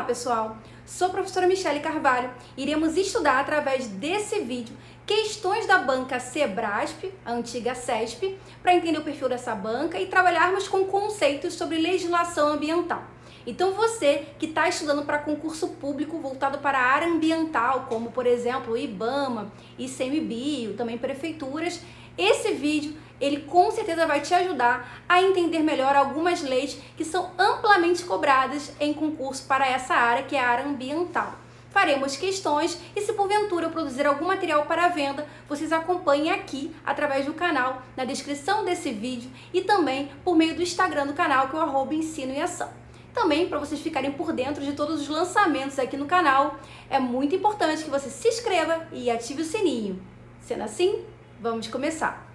Olá pessoal, sou a professora Michele Carvalho. Iremos estudar através desse vídeo questões da banca Sebrasp, a antiga CESP, para entender o perfil dessa banca e trabalharmos com conceitos sobre legislação ambiental. Então você que está estudando para concurso público voltado para a área ambiental, como por exemplo o IBAMA, ICMBio, também prefeituras, esse vídeo ele com certeza vai te ajudar a entender melhor algumas leis que são amplamente cobradas em concurso para essa área, que é a área ambiental. Faremos questões e se porventura eu produzir algum material para venda, vocês acompanhem aqui através do canal, na descrição desse vídeo e também por meio do Instagram do canal, que é o @ensino e ação. Também, para vocês ficarem por dentro de todos os lançamentos aqui no canal, é muito importante que você se inscreva e ative o sininho. Sendo assim, vamos começar.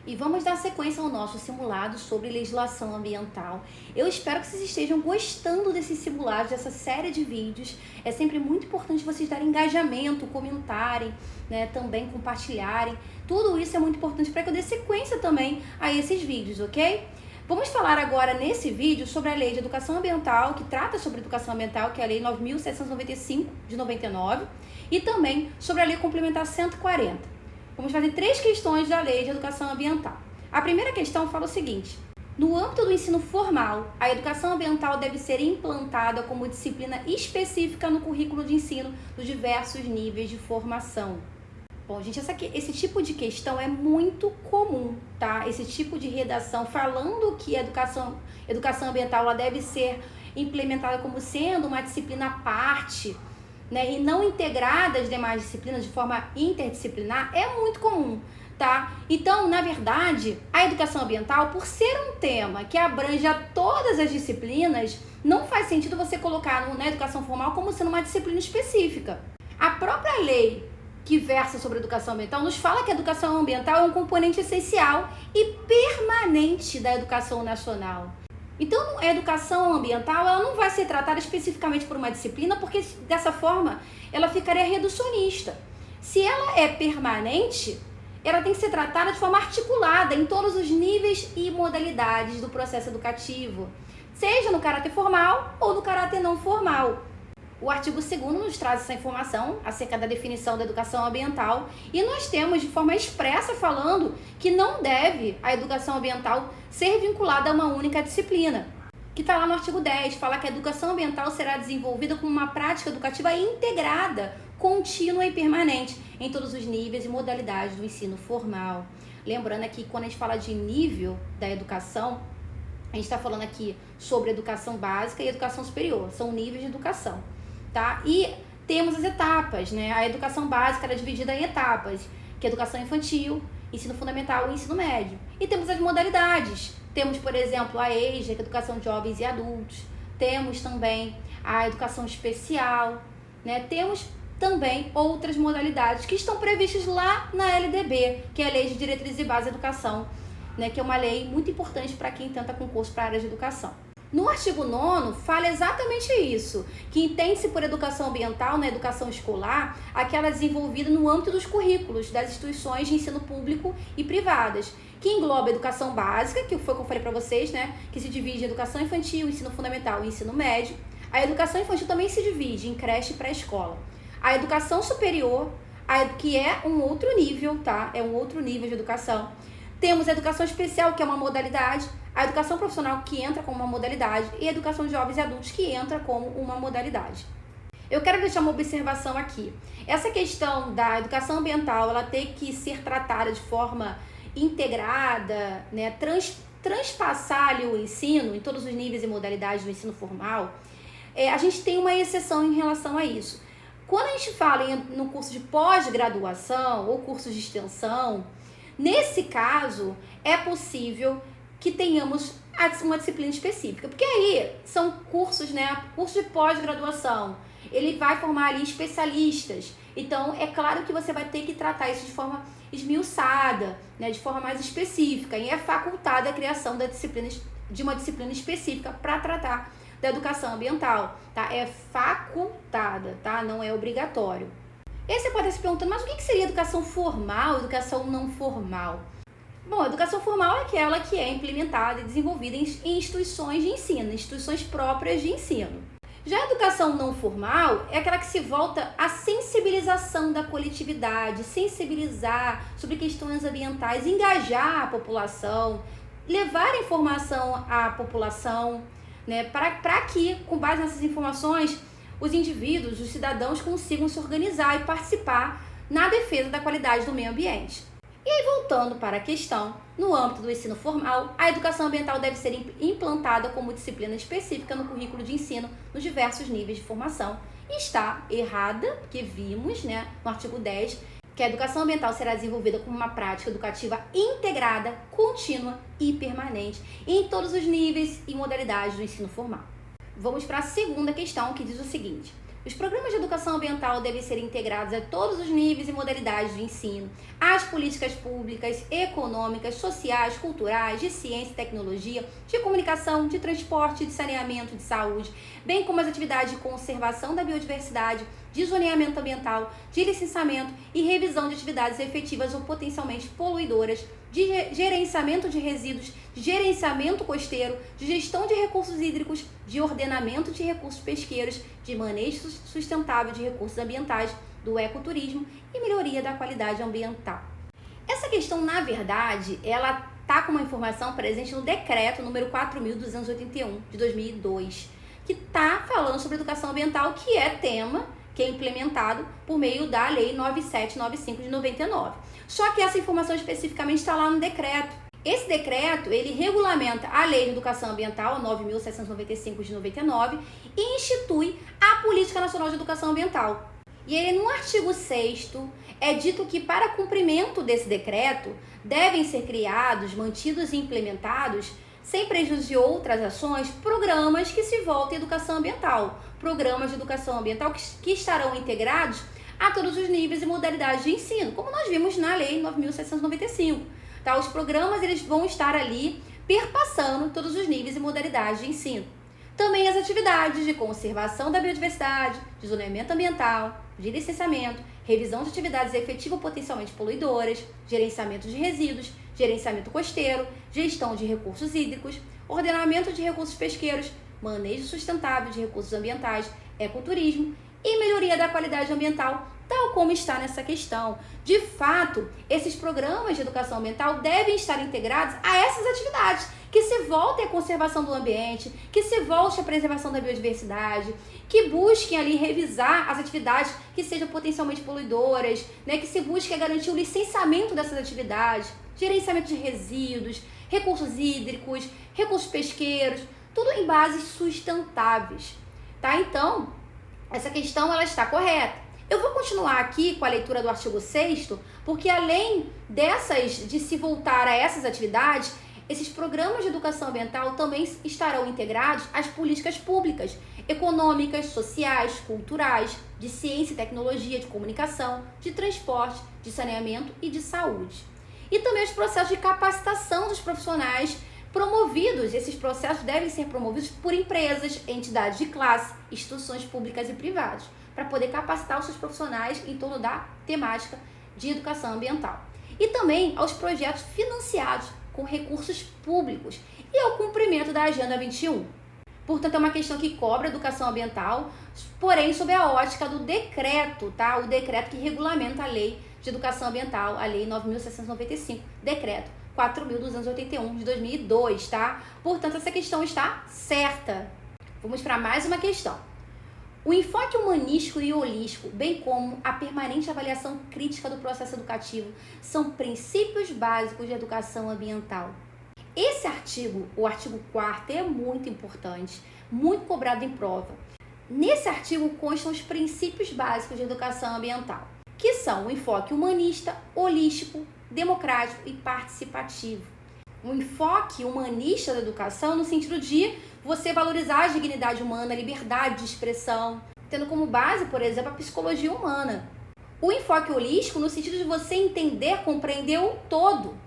E vamos dar sequência ao nosso simulado sobre legislação ambiental. Eu espero que vocês estejam gostando desses simulados, dessa série de vídeos. É sempre muito importante vocês darem engajamento, comentarem, né, também compartilharem. Tudo isso é muito importante para que eu dê sequência também a esses vídeos, ok? Vamos falar agora nesse vídeo sobre a Lei de Educação Ambiental, que trata sobre educação ambiental, que é a Lei 9.795 de 99, e também sobre a Lei Complementar 140. Vamos fazer 3 questões da Lei de Educação Ambiental. A primeira questão fala o seguinte: no âmbito do ensino formal, a educação ambiental deve ser implantada como disciplina específica no currículo de ensino dos diversos níveis de formação. Bom, gente, esse tipo de questão é muito comum, tá? Esse tipo de redação falando que a educação ambiental ela deve ser implementada como sendo uma disciplina à parte, né, e não integrada às demais disciplinas de forma interdisciplinar, é muito comum, tá? Então, na verdade, a educação ambiental, por ser um tema que abrange a todas as disciplinas, não faz sentido você colocar na educação formal como sendo uma disciplina específica. A própria lei que versa sobre educação ambiental nos fala que a educação ambiental é um componente essencial e permanente da educação nacional. Então, a educação ambiental ela não vai ser tratada especificamente por uma disciplina, porque dessa forma ela ficaria reducionista. Se ela é permanente, ela tem que ser tratada de forma articulada em todos os níveis e modalidades do processo educativo, seja no caráter formal ou no caráter não formal. O artigo 2º nos traz essa informação acerca da definição da educação ambiental e nós temos de forma expressa falando que não deve a educação ambiental ser vinculada a uma única disciplina. Que está lá no artigo 10, fala que a educação ambiental será desenvolvida como uma prática educativa integrada, contínua e permanente em todos os níveis e modalidades do ensino formal. Lembrando aqui, quando a gente fala de nível da educação, a gente está falando aqui sobre educação básica e educação superior, são níveis de educação. Tá? E temos as etapas, né? A educação básica era dividida em etapas, que é educação infantil, ensino fundamental e ensino médio. E temos as modalidades. Temos, por exemplo, a EJA, que é educação de jovens e adultos. Temos também a educação especial, né? Temos também outras modalidades que estão previstas lá na LDB, que é a Lei de Diretrizes e Bases da Educação, né? Que é uma lei muito importante para quem tenta concurso para a área de educação. No artigo 9º, fala exatamente isso, que entende-se por educação ambiental na educação escolar aquela desenvolvida no âmbito dos currículos das instituições de ensino público e privadas, que engloba a educação básica, que foi o que eu falei para vocês, né, que se divide em educação infantil, ensino fundamental e ensino médio. A educação infantil também se divide em creche e pré-escola. A educação superior, que é um outro nível, tá? É um outro nível de educação. Temos a educação especial, que é uma modalidade, a educação profissional, que entra como uma modalidade, e a educação de jovens e adultos, que entra como uma modalidade. Eu quero deixar uma observação aqui. Essa questão da educação ambiental, ela tem que ser tratada de forma integrada, né, transpassar ali o ensino em todos os níveis e modalidades do ensino formal. A gente tem uma exceção em relação a isso. Quando a gente fala no curso de pós-graduação ou curso de extensão, nesse caso, é possível que tenhamos uma disciplina específica, porque aí são cursos, né, curso de pós-graduação, ele vai formar ali especialistas, então é claro que você vai ter que tratar isso de forma esmiuçada, né, de forma mais específica, e é facultada a criação de uma disciplina específica para tratar da educação ambiental, tá? É facultada, tá? Não é obrigatório. E aí você pode estar se perguntando, mas o que seria educação formal, educação não formal? Bom, a educação formal é aquela que é implementada e desenvolvida em instituições de ensino, instituições próprias de ensino. Já a educação não formal é aquela que se volta à sensibilização da coletividade, sensibilizar sobre questões ambientais, engajar a população, levar informação à população, né, para que, com base nessas informações, os indivíduos, os cidadãos consigam se organizar e participar na defesa da qualidade do meio ambiente. E aí, voltando para a questão, no âmbito do ensino formal, a educação ambiental deve ser implantada como disciplina específica no currículo de ensino nos diversos níveis de formação. E está errada, porque vimos, né, no artigo 10, que a educação ambiental será desenvolvida como uma prática educativa integrada, contínua e permanente em todos os níveis e modalidades do ensino formal. Vamos para a segunda questão, que diz o seguinte: os programas de educação ambiental devem ser integrados a todos os níveis e modalidades de ensino, às políticas públicas, econômicas, sociais, culturais, de ciência e tecnologia, de comunicação, de transporte, de saneamento, de saúde, bem como as atividades de conservação da biodiversidade, de zoneamento ambiental, de licenciamento e revisão de atividades efetivas ou potencialmente poluidoras, de gerenciamento de resíduos, de gerenciamento costeiro, de gestão de recursos hídricos, de ordenamento de recursos pesqueiros, de manejo sustentável de recursos ambientais, do ecoturismo e melhoria da qualidade ambiental. Essa questão, na verdade, ela está com uma informação presente no decreto número 4.281 de 2002, que está falando sobre educação ambiental, que é tema que é implementado por meio da Lei 9795 de 99. Só que essa informação especificamente está lá no decreto. Esse decreto, ele regulamenta a Lei de Educação Ambiental 9.795 de 99 e institui a Política Nacional de Educação Ambiental. E ele, no artigo 6º, é dito que para cumprimento desse decreto devem ser criados, mantidos e implementados, sem prejuízo de outras ações, programas que se voltem à educação ambiental. Programas de educação ambiental que estarão integrados a todos os níveis e modalidades de ensino, como nós vimos na Lei 9.795. Tá? Os programas, eles vão estar ali perpassando todos os níveis e modalidades de ensino. Também as atividades de conservação da biodiversidade, de zoneamento ambiental, de licenciamento, revisão de atividades efetivas ou potencialmente poluidoras, gerenciamento de resíduos, gerenciamento costeiro, gestão de recursos hídricos, ordenamento de recursos pesqueiros, manejo sustentável de recursos ambientais, ecoturismo e melhoria da qualidade ambiental, tal como está nessa questão. De fato, esses programas de educação ambiental devem estar integrados a essas atividades, que se voltem à conservação do ambiente, que se volte à preservação da biodiversidade, que busquem ali revisar as atividades que sejam potencialmente poluidoras, né, que se busque garantir o licenciamento dessas atividades, gerenciamento de resíduos, recursos hídricos, recursos pesqueiros, tudo em bases sustentáveis, tá? Então, essa questão, ela está correta. Eu vou continuar aqui com a leitura do artigo 6º, porque além de se voltar a essas atividades, esses programas de educação ambiental também estarão integrados às políticas públicas, econômicas, sociais, culturais, de ciência e tecnologia, de comunicação, de transporte, de saneamento e de saúde. E também os processos de capacitação dos profissionais promovidos. Esses processos devem ser promovidos por empresas, entidades de classe, instituições públicas e privadas, para poder capacitar os seus profissionais em torno da temática de educação ambiental. E também aos projetos financiados com recursos públicos e ao cumprimento da Agenda 21. Portanto, é uma questão que cobre a educação ambiental, porém sob a ótica do decreto, tá? O decreto que regulamenta a Lei de Educação Ambiental, a Lei 9.795, decreto 4.281 de 2002, tá? Portanto, essa questão está certa. Vamos para mais uma questão. O enfoque humanístico e holístico, bem como a permanente avaliação crítica do processo educativo, são princípios básicos de educação ambiental. Esse artigo, o artigo 4º, é muito importante, muito cobrado em prova. Nesse artigo constam os princípios básicos de educação ambiental, que são o enfoque humanista, holístico, democrático e participativo. Um enfoque humanista da educação no sentido de você valorizar a dignidade humana, a liberdade de expressão, tendo como base, por exemplo, a psicologia humana. O enfoque holístico no sentido de você entender, compreender o todo,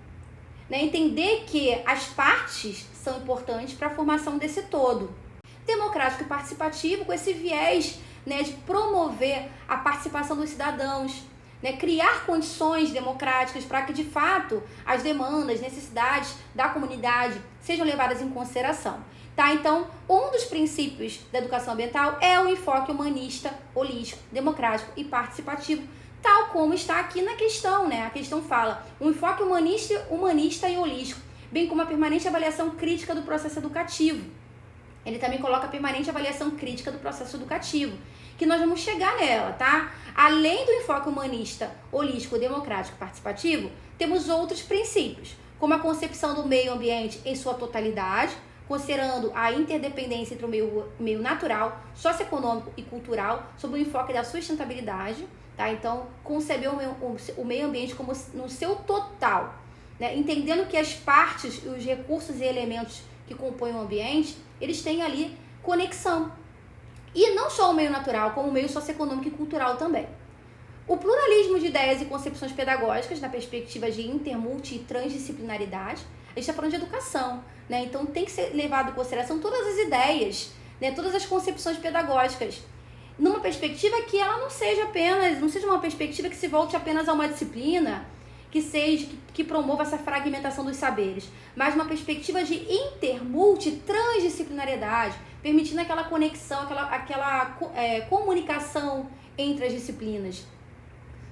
né? Entender que as partes são importantes para a formação desse todo. Democrático e participativo com esse viés, né, de promover a participação dos cidadãos, né, criar condições democráticas para que, de fato, as demandas, necessidades da comunidade sejam levadas em consideração. Tá? Então, um dos princípios da educação ambiental é o enfoque humanista, holístico, democrático e participativo, tal como está aqui na questão, né? A questão fala um enfoque humanista e holístico, bem como a permanente avaliação crítica do processo educativo. Ele também coloca a permanente avaliação crítica do processo educativo, que nós vamos chegar nela, tá? Além do enfoque humanista, holístico, democrático e participativo, temos outros princípios, como a concepção do meio ambiente em sua totalidade, considerando a interdependência entre o meio natural, socioeconômico e cultural, sob o enfoque da sustentabilidade, tá? Então, conceber o meio ambiente como no seu total, né? Entendendo que as partes, os recursos e elementos que compõem o ambiente, eles têm ali conexão. E não só o meio natural, como o meio socioeconômico e cultural também. O pluralismo de ideias e concepções pedagógicas na perspectiva de multi e transdisciplinaridade. A gente está falando de educação, né? Então tem que ser levado em consideração todas as ideias, né? Todas as concepções pedagógicas, numa perspectiva que ela não seja uma perspectiva que se volte apenas a uma disciplina, que promova essa fragmentação dos saberes, mas uma perspectiva de multi, transdisciplinariedade, permitindo aquela conexão, aquela comunicação entre as disciplinas.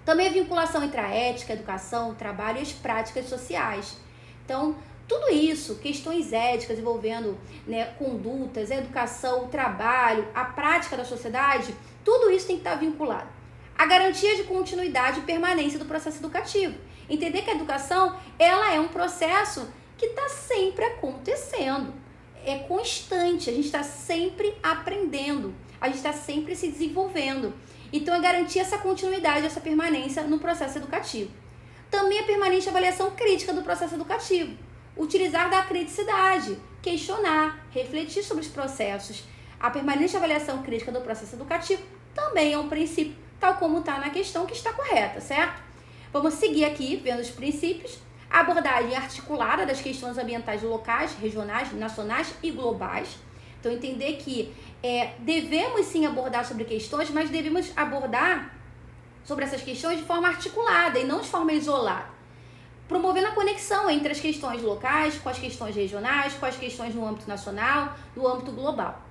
Também a vinculação entre a ética, a educação, o trabalho e as práticas sociais. Então, tudo isso, questões éticas envolvendo, né, condutas, a educação, o trabalho, a prática da sociedade, tudo isso tem que estar vinculado. A garantia de continuidade e permanência do processo educativo. Entender que a educação, ela é um processo que está sempre acontecendo. É constante, a gente está sempre aprendendo, a gente está sempre se desenvolvendo. Então, é garantir essa continuidade, essa permanência no processo educativo. Também a permanente avaliação crítica do processo educativo. Utilizar da criticidade, questionar, refletir sobre os processos. A permanente avaliação crítica do processo educativo também é um princípio, tal como está na questão, que está correta, certo? Vamos seguir aqui, vendo os princípios. A abordagem articulada das questões ambientais locais, regionais, nacionais e globais. Então, entender que devemos sim abordar sobre questões, mas devemos abordar sobre essas questões de forma articulada e não de forma isolada. Promovendo a conexão entre as questões locais, com as questões regionais, com as questões no âmbito nacional, no âmbito global.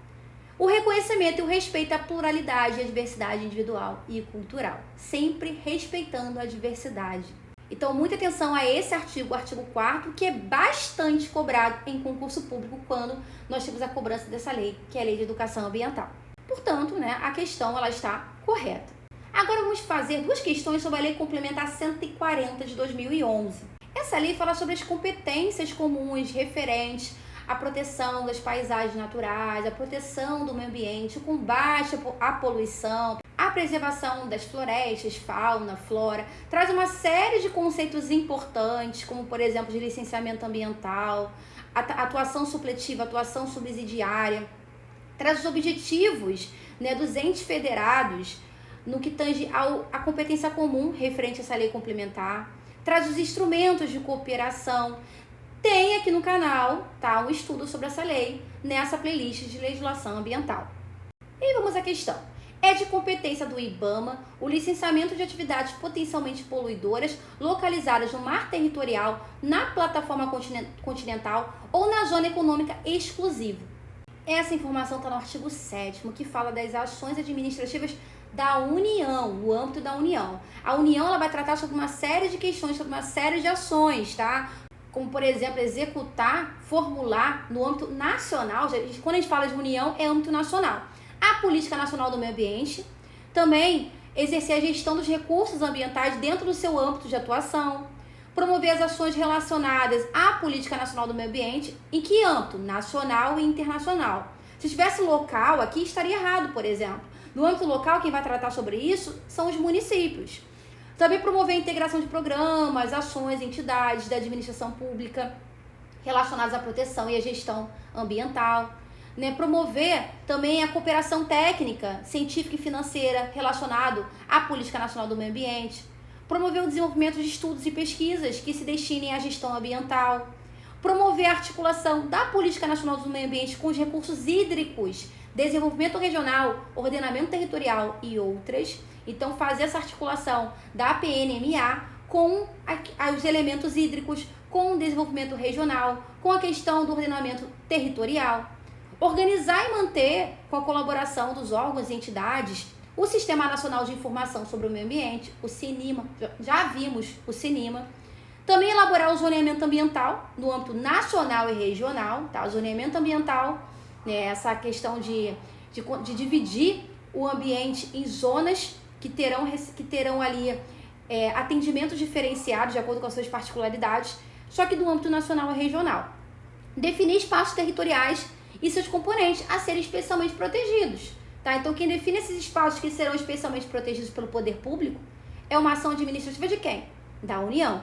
O reconhecimento e o respeito à pluralidade e à diversidade individual e cultural, sempre respeitando a diversidade. Então, muita atenção a esse artigo, o artigo 4º, que é bastante cobrado em concurso público quando nós temos a cobrança dessa lei, que é a Lei de Educação Ambiental. Portanto, né, a questão ela está correta. Agora vamos fazer duas questões sobre a Lei Complementar 140 de 2011. Essa lei fala sobre as competências comuns referentes à proteção das paisagens naturais, a proteção do meio ambiente, o combate à poluição, a preservação das florestas, fauna, flora. Traz uma série de conceitos importantes, como, por exemplo, de licenciamento ambiental, atuação supletiva, atuação subsidiária. Traz os objetivos, né, dos entes federados, no que tange à competência comum referente a essa lei complementar, traz os instrumentos de cooperação. Tem aqui no canal, tá, um estudo sobre essa lei, nessa playlist de legislação ambiental. E vamos à questão. É de competência do IBAMA o licenciamento de atividades potencialmente poluidoras localizadas no mar territorial, na plataforma continental ou na zona econômica exclusiva. Essa informação está no artigo 7º, que fala das ações administrativas da União, no âmbito da União. A União ela vai tratar sobre uma série de questões, sobre uma série de ações, tá? Como, por exemplo, executar, formular no âmbito nacional. Quando a gente fala de União, é âmbito nacional. A Política Nacional do Meio Ambiente, também exercer a gestão dos recursos ambientais dentro do seu âmbito de atuação, promover as ações relacionadas à Política Nacional do Meio Ambiente, em que âmbito? Nacional e internacional. Se tivesse local aqui, estaria errado, por exemplo. No âmbito local, quem vai tratar sobre isso são os municípios. Também promover a integração de programas, ações, entidades da administração pública relacionadas à proteção e à gestão ambiental. Né? Promover também a cooperação técnica, científica e financeira relacionado à Política Nacional do Meio Ambiente. Promover o desenvolvimento de estudos e pesquisas que se destinem à gestão ambiental. Promover a articulação da Política Nacional do Meio Ambiente com os recursos hídricos, desenvolvimento regional, ordenamento territorial e outras. Então, fazer essa articulação da PNMA com os elementos hídricos, com o desenvolvimento regional, com a questão do ordenamento territorial. Organizar e manter, com a colaboração dos órgãos e entidades, o Sistema Nacional de Informação sobre o Meio Ambiente, o CINIMA, já vimos o CINIMA. Também elaborar o zoneamento ambiental no âmbito nacional e regional, tá? O zoneamento ambiental, né, essa questão de dividir o ambiente em zonas que terão ali atendimentos diferenciados de acordo com as suas particularidades, só que do âmbito nacional e regional. Definir espaços territoriais e seus componentes a serem especialmente protegidos. Tá? Então, quem define esses espaços que serão especialmente protegidos pelo poder público é uma ação administrativa de quem? Da União.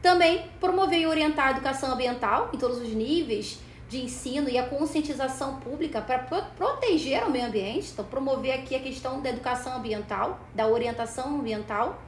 Também promover e orientar a educação ambiental em todos os níveis de ensino e a conscientização pública para proteger o meio ambiente. Então, promover aqui a questão da educação ambiental, da orientação ambiental.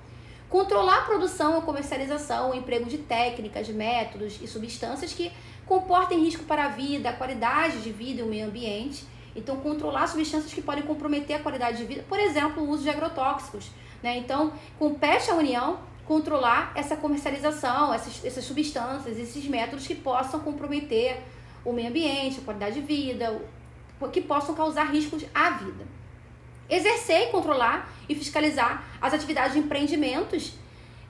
Controlar a produção, a comercialização, o emprego de técnicas, métodos e substâncias que comportem risco para a vida, a qualidade de vida e o meio ambiente. Então, controlar substâncias que podem comprometer a qualidade de vida, por exemplo, o uso de agrotóxicos, né? Então, compete à União controlar essa comercialização, essas substâncias, esses métodos que possam comprometer o meio ambiente, a qualidade de vida, que possam causar riscos à vida. Exercer, controlar e fiscalizar as atividades de empreendimentos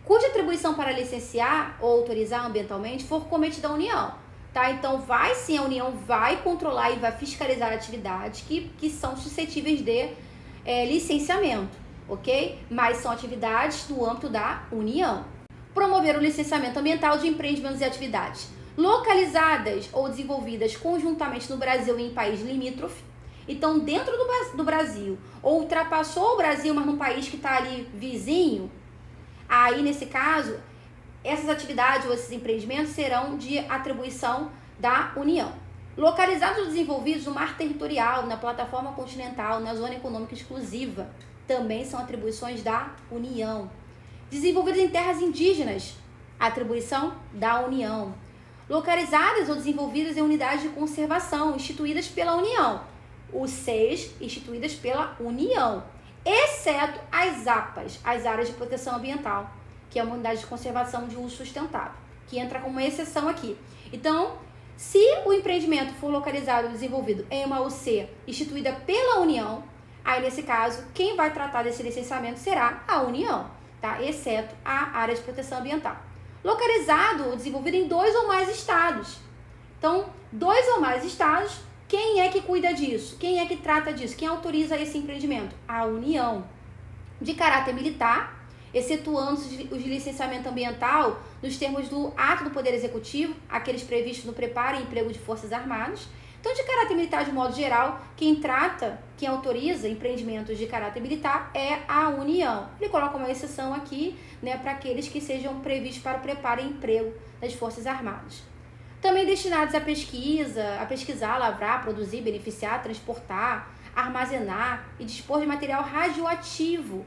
cuja atribuição para licenciar ou autorizar ambientalmente for cometida à União. Tá? Então, a União vai controlar e vai fiscalizar atividades que são suscetíveis de licenciamento, ok? Mas são atividades do âmbito da União. Promover o licenciamento ambiental de empreendimentos e atividades localizadas ou desenvolvidas conjuntamente no Brasil e em país limítrofe. Então, dentro do Brasil, ou ultrapassou o Brasil, mas num país que está ali vizinho, aí, nesse caso, essas atividades ou esses empreendimentos serão de atribuição da União. Localizados ou desenvolvidos no mar territorial, na plataforma continental, na zona econômica exclusiva, também são atribuições da União. Desenvolvidos em terras indígenas, atribuição da União. Localizadas ou desenvolvidas em unidades de conservação, instituídas pela União. Os SEIs, instituídas pela União, exceto as APAs, as áreas de proteção ambiental, que é uma unidade de conservação de uso sustentável, que entra como uma exceção aqui. Então, se o empreendimento for localizado ou desenvolvido em uma UC instituída pela União, aí nesse caso, quem vai tratar desse licenciamento será a União, tá? Exceto a área de proteção ambiental. Localizado ou desenvolvido em 2 ou mais estados. Então, 2 ou mais estados, quem é que cuida disso? Quem é que trata disso? Quem autoriza esse empreendimento? A União. De caráter militar, excetuando os de licenciamento ambiental nos termos do ato do Poder Executivo, aqueles previstos no preparo e emprego de Forças Armadas. Então, de caráter militar, de modo geral, quem autoriza empreendimentos de caráter militar é a União. Ele coloca uma exceção aqui, né, para aqueles que sejam previstos para o preparo e emprego das Forças Armadas. Também destinados a pesquisar, lavrar, produzir, beneficiar, transportar, armazenar e dispor de material radioativo.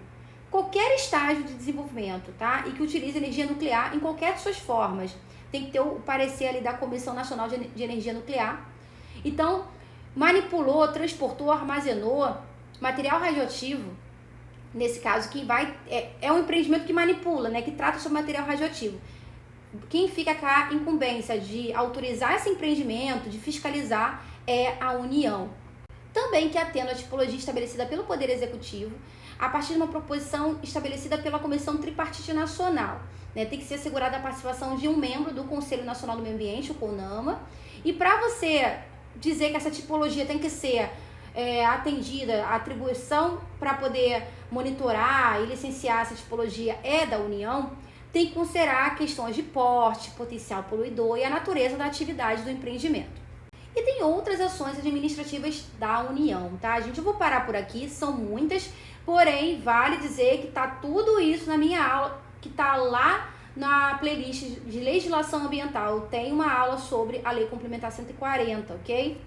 Qualquer estágio de desenvolvimento, tá? E que utilize energia nuclear em qualquer de suas formas. Tem que ter o parecer ali da Comissão Nacional de Energia Nuclear. Então, manipulou, transportou, armazenou material radioativo. Nesse caso, quem vai é um empreendimento que manipula, né? Que trata sobre material radioativo. Quem fica com a incumbência de autorizar esse empreendimento, de fiscalizar, é a União. Também que atenda a tipologia estabelecida pelo Poder Executivo, a partir de uma proposição estabelecida pela Comissão Tripartite Nacional. Né? Tem que ser assegurada a participação de um membro do Conselho Nacional do Meio Ambiente, o CONAMA. E para você dizer que essa tipologia tem que ser atendida, a atribuição para poder monitorar e licenciar essa tipologia é da União, tem que considerar questões de porte, potencial poluidor e a natureza da atividade do empreendimento. E tem outras ações administrativas da União, tá? Gente, eu vou parar por aqui, são muitas, porém, vale dizer que tá tudo isso na minha aula, que tá lá na playlist de legislação ambiental. Tem uma aula sobre a Lei Complementar 140, ok?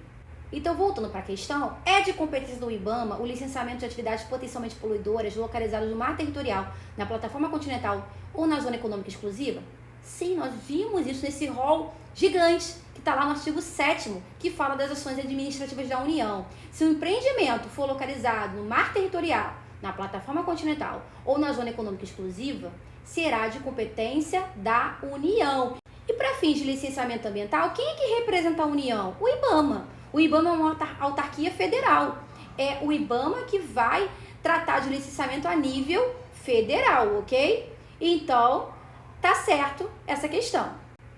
Então, voltando para a questão, é de competência do IBAMA o licenciamento de atividades potencialmente poluidoras localizadas no mar territorial, na plataforma continental ou na zona econômica exclusiva? Sim, nós vimos isso nesse rol gigante que está lá no artigo 7º, que fala das ações administrativas da União. Se o empreendimento for localizado no mar territorial, na plataforma continental ou na zona econômica exclusiva, será de competência da União. E para fins de licenciamento ambiental, quem é que representa a União? O IBAMA. O IBAMA é uma autarquia federal. É o IBAMA que vai tratar de licenciamento a nível federal, ok? Então, tá certo essa questão.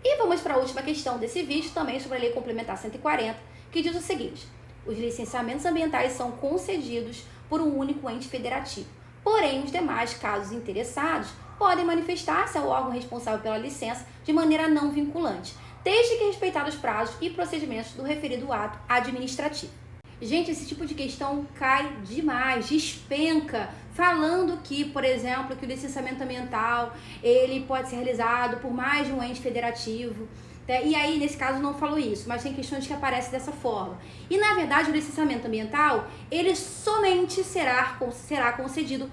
E vamos para a última questão desse vídeo, também sobre a Lei Complementar 140, que diz o seguinte: os licenciamentos ambientais são concedidos por um único ente federativo. Porém, os demais casos interessados podem manifestar-se ao órgão responsável pela licença de maneira não vinculante, desde que respeitados os prazos e procedimentos do referido ato administrativo. Gente, esse tipo de questão cai demais, despenca, falando que, por exemplo, que o licenciamento ambiental ele pode ser realizado por mais de um ente federativo. E aí, nesse caso, não falou isso, mas tem questões que aparecem dessa forma. E, na verdade, o licenciamento ambiental, ele somente será concedido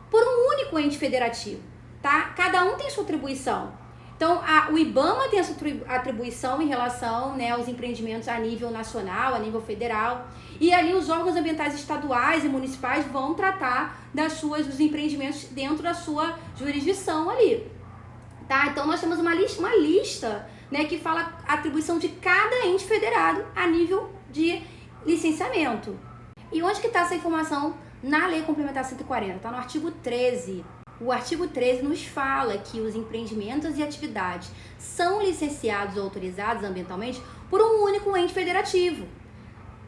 por um único ente federativo, tá? Cada um tem sua atribuição. Então, o IBAMA tem a sua atribuição em relação, né, aos empreendimentos a nível nacional, a nível federal. E ali os órgãos ambientais estaduais e municipais vão tratar dos empreendimentos dentro da sua jurisdição ali. Tá? Então, nós temos uma lista, né, que fala a atribuição de cada ente federado a nível de licenciamento. E onde que está essa informação na Lei Complementar 140? Está no artigo 13. O artigo 13 nos fala que os empreendimentos e atividades são licenciados ou autorizados ambientalmente por um único ente federativo.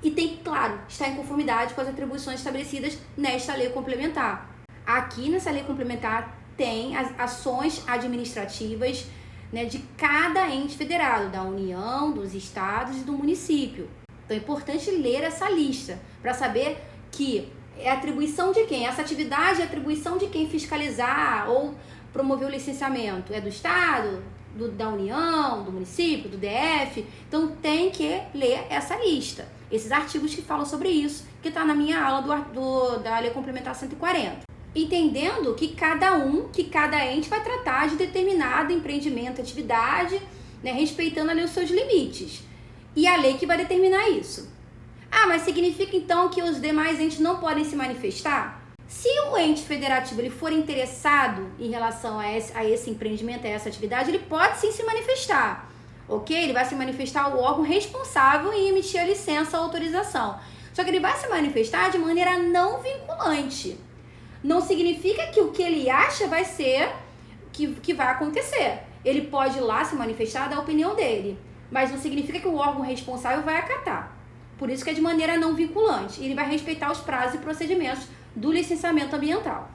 E tem, claro, estar em conformidade com as atribuições estabelecidas nesta lei complementar. Aqui nessa lei complementar tem as ações administrativas, né, de cada ente federado, da União, dos estados e do município. Então é importante ler essa lista para saber que é atribuição de quem? Essa atividade é atribuição de quem fiscalizar ou promover o licenciamento? É do Estado, da União, do município, do DF? Então tem que ler essa lista. Esses artigos que falam sobre isso, que está na minha aula da Lei Complementar 140. Entendendo que cada ente vai tratar de determinado empreendimento, atividade, né, respeitando ali os seus limites. E a lei que vai determinar isso. Ah, mas significa então que os demais entes não podem se manifestar? Se o ente federativo ele for interessado em relação a esse empreendimento, a essa atividade, ele pode sim se manifestar, ok? Ele vai se manifestar ao órgão responsável em emitir a licença ou autorização. Só que ele vai se manifestar de maneira não vinculante. Não significa que o que ele acha vai ser que vai acontecer. Ele pode ir lá se manifestar, dar a opinião dele, mas não significa que o órgão responsável vai acatar. Por isso que é de maneira não vinculante. E ele vai respeitar os prazos e procedimentos do licenciamento ambiental.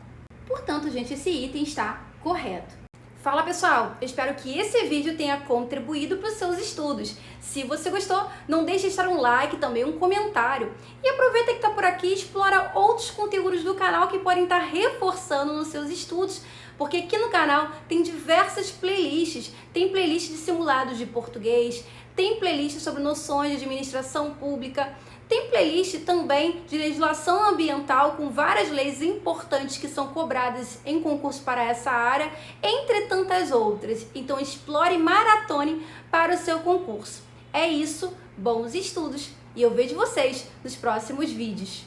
Portanto, gente, esse item está correto. Fala, pessoal! Eu espero que esse vídeo tenha contribuído para os seus estudos. Se você gostou, não deixe de deixar um like, também um comentário. E aproveita que está por aqui e explora outros conteúdos do canal que podem estar reforçando nos seus estudos, porque aqui no canal tem diversas playlists. Tem playlist de simulados de português, tem playlist sobre noções de administração pública, tem playlist também de legislação ambiental com várias leis importantes que são cobradas em concurso para essa área, entre tantas outras. Então explore e maratone para o seu concurso. É isso, bons estudos e eu vejo vocês nos próximos vídeos.